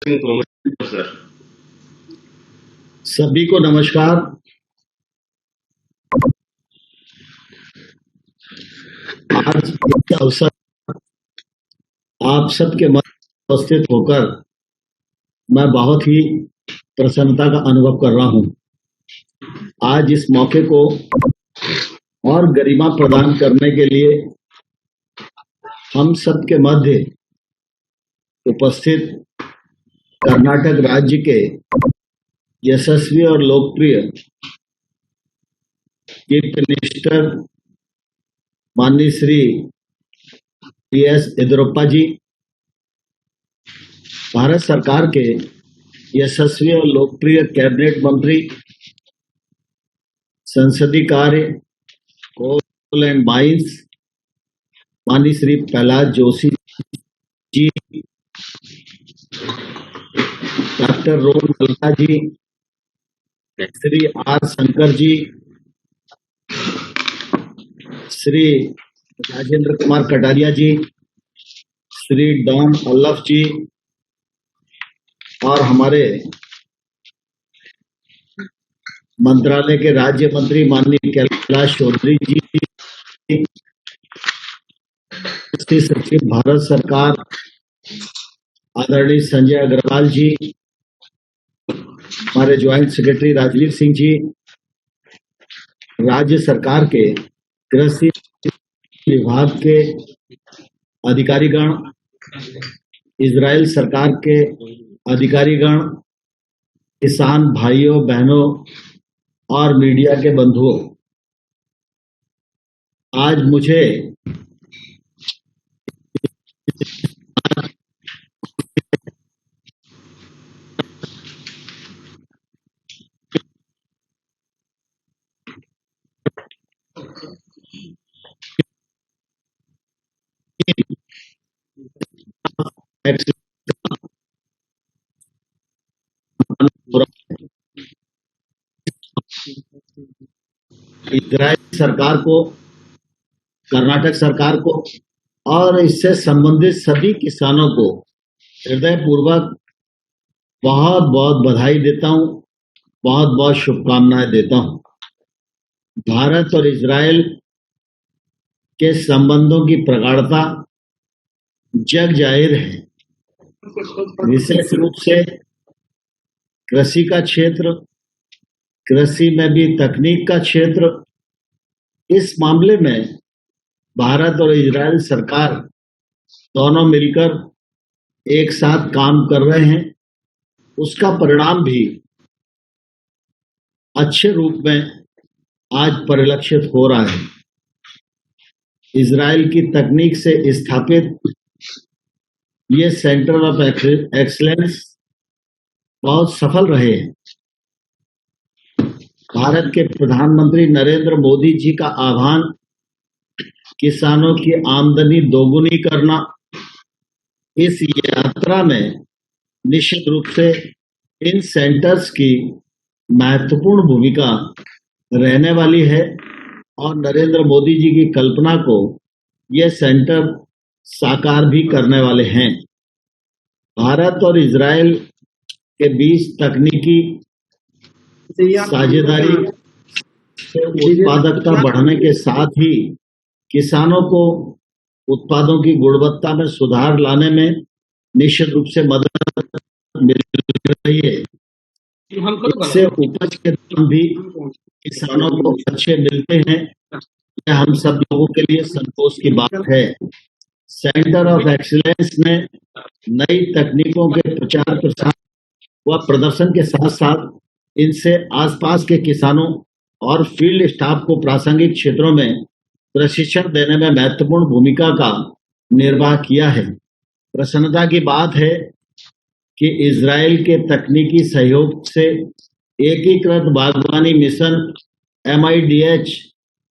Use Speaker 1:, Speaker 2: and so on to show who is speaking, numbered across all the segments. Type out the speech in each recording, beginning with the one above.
Speaker 1: Sir.
Speaker 2: सभी को नमस्कार। आज इस अवसर आप सबके मध्य उपस्थित होकर मैं बहुत ही प्रसन्नता का अनुभव कर रहा हूं। आज इस मौके को और गरिमा प्रदान करने के लिए हम सबके मध्य उपस्थित कर्नाटक राज्य के यशस्वी और लोकप्रिय चीफ मिनिस्टर माननीय श्री टी.एस. येदियुरप्पा जी, भारत सरकार के यशस्वी और लोकप्रिय कैबिनेट मंत्री, संसदीय कार्य, कोल एंड माइंस माननीय Shri Pralhad Joshi ji, doctor Rohan Malka ji, Shri R Shankar ji, Shri Rajendra Kumar Kataria ji, Shri Don Allaf ji और हमारे मंत्रालय के राज्य मंत्री माननीय कैलाश चौधरी जी, सचिव भारत सरकार आदरणीय संजय अग्रवाल जी, हमारे ज्वाइंट सेक्रेटरी राजवीर सिंह जी, राज्य सरकार के कृषि विभाग के अधिकारीगण, इजराइल सरकार के अधिकारीगण, किसान भाइयों बहनों और मीडिया के बंधुओं, आज मुझे इजराइल सरकार को, कर्नाटक सरकार को और इससे संबंधित सभी किसानों को हृदयपूर्वक बहुत बहुत बधाई देता हूं, बहुत बहुत शुभकामनाएं देता हूं। भारत और इजराइल के संबंधों की प्रगाढ़ता जग जाहिर है। विशेष रूप से कृषि का क्षेत्र, कृषि में भी तकनीक का क्षेत्र, इस मामले में भारत और इजराइल सरकार दोनों मिलकर एक साथ काम कर रहे हैं। उसका परिणाम भी अच्छे रूप में आज परिलक्षित हो रहा है। इजराइल की तकनीक से स्थापित ये सेंटर ऑफ एक्सीलेंस बहुत सफल रहे हैं। भारत के प्रधानमंत्री नरेंद्र मोदी जी का आह्वान, किसानों की आमदनी दोगुनी करना, इस यात्रा में निश्चित रूप से इन सेंटर्स की महत्वपूर्ण भूमिका रहने वाली है और नरेंद्र मोदी जी की कल्पना को ये सेंटर साकार भी करने वाले हैं। भारत और इजराइल के बीच तकनीकी साझेदारी से उत्पादकता बढ़ने के साथ ही किसानों को उत्पादों की गुणवत्ता में सुधार लाने में निश्चित रूप से मदद मिल रही है। इससे उपज के दाम भी किसानों को अच्छे मिलते हैं। यह हम सब लोगों के लिए संतोष की बात है। सेंटर ऑफ एक्सीलेंस ने नई तकनीकों के प्रचार प्रसार व प्रदर्शन के साथ साथ इनसे आसपास के किसानों और फील्ड स्टाफ को प्रासंगिक क्षेत्रों में प्रशिक्षण देने में महत्वपूर्ण भूमिका का निर्वाह किया है। प्रसन्नता की बात है कि इजराइल के तकनीकी सहयोग से एकीकृत बागवानी मिशन MIDH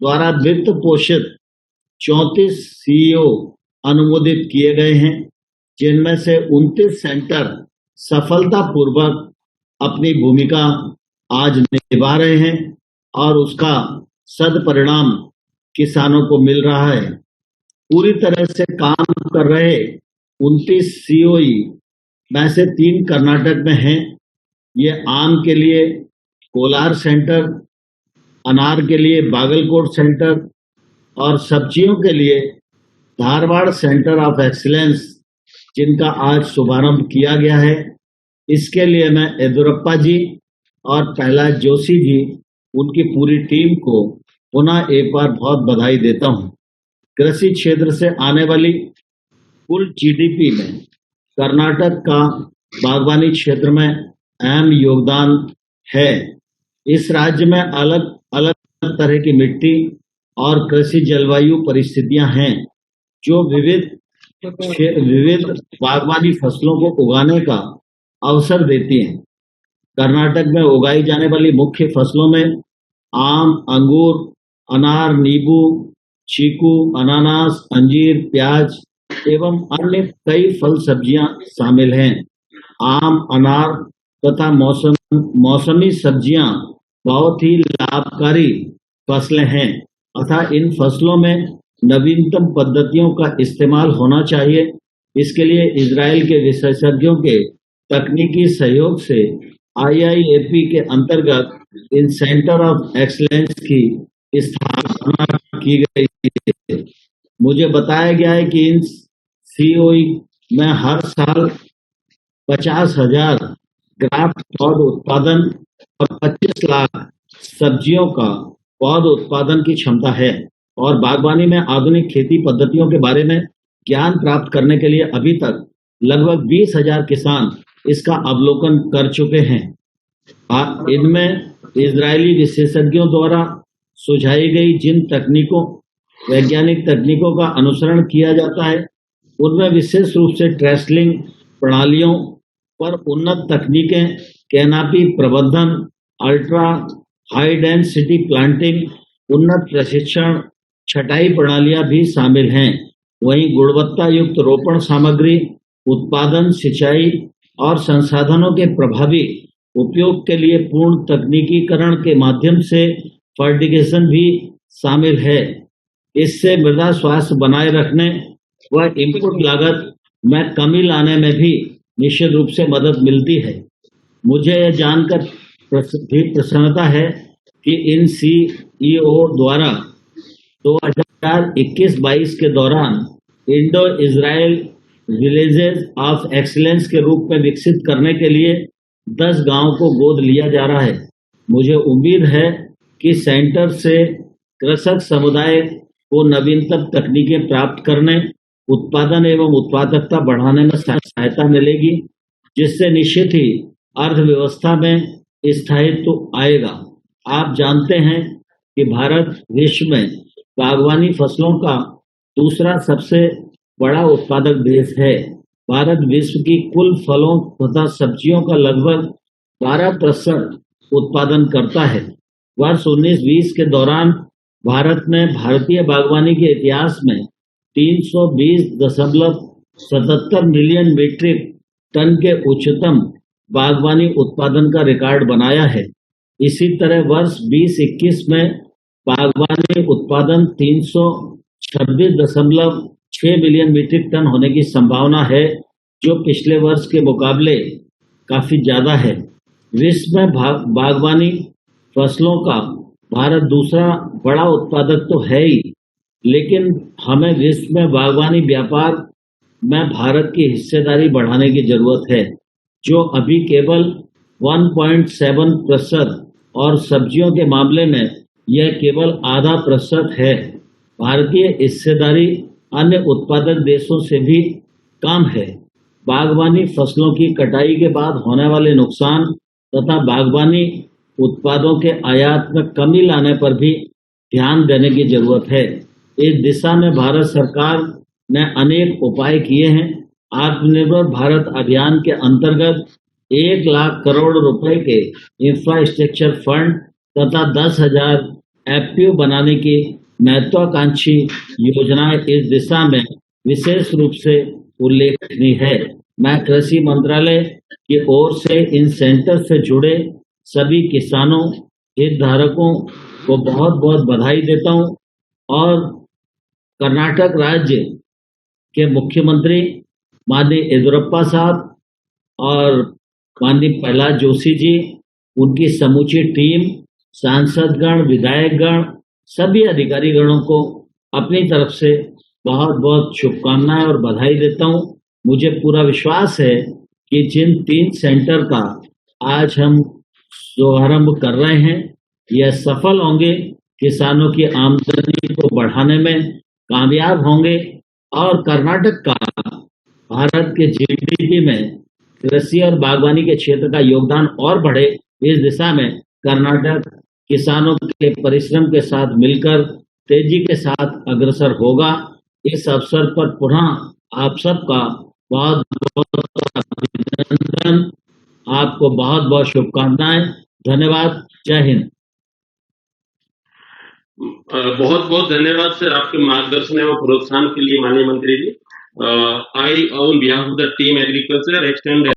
Speaker 2: द्वारा वित्त पोषित 34 CEO अनुमोदित किए गए हैं, जिनमें से 29 सेंटर सफलतापूर्वक अपनी भूमिका आज निभा रहे हैं और उसका सदपरिणाम किसानों को मिल रहा है। पूरी तरह से काम कर रहे 29 COE में से 3 कर्नाटक में हैं। ये आम के लिए कोलार सेंटर, अनार के लिए बागलकोट सेंटर और सब्जियों के लिए धारवाड़ सेंटर ऑफ एक्सीलेंस, जिनका आज शुभारंभ किया गया है। इसके लिए मैं येदुरप्पा जी और प्रहलाद जोशी जी, उनकी पूरी टीम को पुनः एक बार बहुत बधाई देता हूं। कृषि क्षेत्र से आने वाली कुल जीडीपी में कर्नाटक का बागवानी क्षेत्र में अहम योगदान है। इस राज्य में अलग अलग तरह की मिट्टी और कृषि जलवायु परिस्थितियां हैं, जो विविध बागवानी फसलों को उगाने का अवसर देती हैं। कर्नाटक में उगाई जाने वाली मुख्य फसलों में आम, अंगूर, अनार, नींबू, चीकू, अनानास, अंजीर, प्याज एवं अन्य कई फल सब्जियां शामिल हैं। आम, अनार तथा मौसमी सब्जियां बहुत ही लाभकारी फसलें हैं तथा इन फसलों में नवीनतम पद्धतियों का इस्तेमाल होना चाहिए। इसके लिए इजराइल के विशेषज्ञों के तकनीकी सहयोग से IIAP के अंतर्गत इन सेंटर ऑफ एक्सीलेंस की स्थापना की गई है। मुझे बताया गया है कि इन COE में हर साल 50,000 ग्राफ्ट पौध उत्पादन और 25 लाख सब्जियों का पौध उत्पादन की क्षमता है और बागवानी में आधुनिक खेती पद्धतियों के बारे में ज्ञान प्राप्त करने के लिए अभी तक लगभग 20,000 किसान इसका अवलोकन कर चुके हैं। इनमें इजरायली विशेषज्ञों द्वारा सुझाई गई जिन वैज्ञानिक तकनीकों का अनुसरण किया जाता है, उनमें विशेष रूप से ट्रेसलिंग प्रणालियों पर उन्नत तकनीकें, कैनापी प्रबंधन, अल्ट्रा हाई डेंसिटी प्लांटिंग, उन्नत प्रशिक्षण, छटाई प्रणालियां भी शामिल हैं। वहीं गुणवत्ता युक्त रोपण सामग्री, उत्पादन, सिंचाई और संसाधनों के प्रभावी उपयोग के लिए पूर्ण तकनीकीकरण के माध्यम से फर्टिगेशन भी शामिल है। इससे मृदा स्वास्थ्य बनाए रखने व इनपुट लागत में कमी लाने में भी निश्चित रूप से मदद मिलती है। मुझे यह जानकर भी प्रसन्नता है कि इन CEO द्वारा 2021-22 के दौरान Indo Israel villages of excellence के रूप में विकसित करने के लिए 10 गांव को गोद लिया जा रहा है। मुझे उम्मीद है कि सेंटर से कृषक समुदाय को नवीनतम तकनीकें प्राप्त करने, उत्पादन एवं उत्पादकता बढ़ाने में सहायता मिलेगी, जिससे निश्चित ही अर्थव्यवस्था में स्थायित्व आएगा। आप जानते हैं कि भारत विश्व में बागवानी फसलों का दूसरा सबसे बड़ा उत्पादक देश है। भारत विश्व की कुल फलों तथा सब्जियों का लगभग 12% उत्पादन करता है। वर्ष 1920 के दौरान भारत ने भारतीय बागवानी के इतिहास में 320.77 मिलियन मीट्रिक टन के उच्चतम बागवानी उत्पादन का रिकॉर्ड बनाया है। इसी तरह वर्ष 2021 में बागवानी उत्पादन 326.6 मिलियन मीट्रिक टन होने की संभावना है, जो पिछले वर्ष के मुकाबले काफी ज्यादा है। विश्व में बागवानी फसलों का भारत दूसरा बड़ा उत्पादक तो है ही, लेकिन हमें विश्व में बागवानी व्यापार में भारत की हिस्सेदारी बढ़ाने की जरूरत है, जो अभी केवल 1.7% और सब्जियों के मामले में यह केवल 0.5% है। भारतीय हिस्सेदारी अन्य उत्पादक देशों से भी कम है। बागवानी फसलों की कटाई के बाद होने वाले नुकसान तथा बागवानी उत्पादों के आयात में कमी लाने पर भी ध्यान देने की जरूरत है। इस दिशा में भारत सरकार ने अनेक उपाय किए हैं। आत्मनिर्भर भारत अभियान के अंतर्गत 1 लाख करोड़ रुपए के इंफ्रास्ट्रक्चर फंड तथा 10,000 FPO बनाने की महत्वाकांक्षी योजनाएं इस दिशा में विशेष रूप से उल्लेखनीय है। मैं कृषि मंत्रालय की ओर से इन सेंटर से जुड़े सभी किसानों, हितधारकों को बहुत बहुत बधाई देता हूं और कर्नाटक राज्य के मुख्यमंत्री माननीय येदुरप्पा साहब और माननीय प्रहलाद जोशी जी, उनकी समूची टीम, सांसदगण, विधायकगण, सभी अधिकारीगणों को अपनी तरफ से बहुत बहुत शुभकामनाएं और बधाई देता हूं। मुझे पूरा विश्वास है कि जिन 3 सेंटर का आज हम शुभारंभ कर रहे हैं, यह सफल होंगे, किसानों की आमदनी को बढ़ाने में कामयाब होंगे और कर्नाटक का भारत के जीडीपी में कृषि और बागवानी के क्षेत्र का योगदान और बढ़े, इस दिशा में कर्नाटक किसानों के परिश्रम के साथ मिलकर तेजी के साथ अग्रसर होगा। इस अवसर पर पुनः आप सबका बहुत बहुत अभिनंदन, आपको बहुत बहुत शुभकामनाएं। धन्यवाद। जय हिंद।
Speaker 1: बहुत बहुत धन्यवाद सर आपके मार्गदर्शन एवं प्रोत्साहन के लिए माननीय मंत्री जी। I on behalf of the team agriculture extend